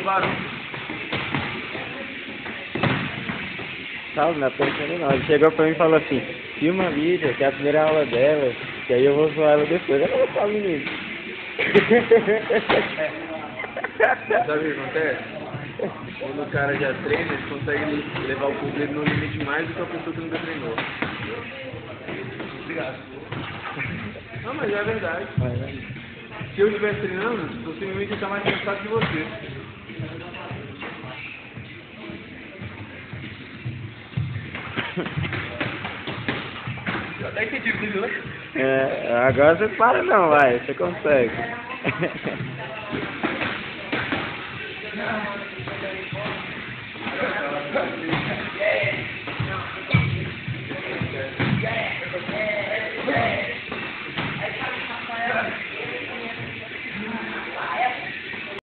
barulho. Sabe, não é pensando não. Ele chegou pra mim e falou assim, filma a Lídia, que é a primeira aula dela, que aí eu vou zoar ela depois. Eu não falo menino. Sabe o que acontece? Quando o cara já treina, ele consegue levar o corpo dele no limite mais do que a pessoa que nunca treinou. Obrigado. Não, mas é verdade. Se eu estivesse treinando, possivelmente eu estar mais cansado que você. Até que tipo, viu? É, agora você para não, vai, você consegue.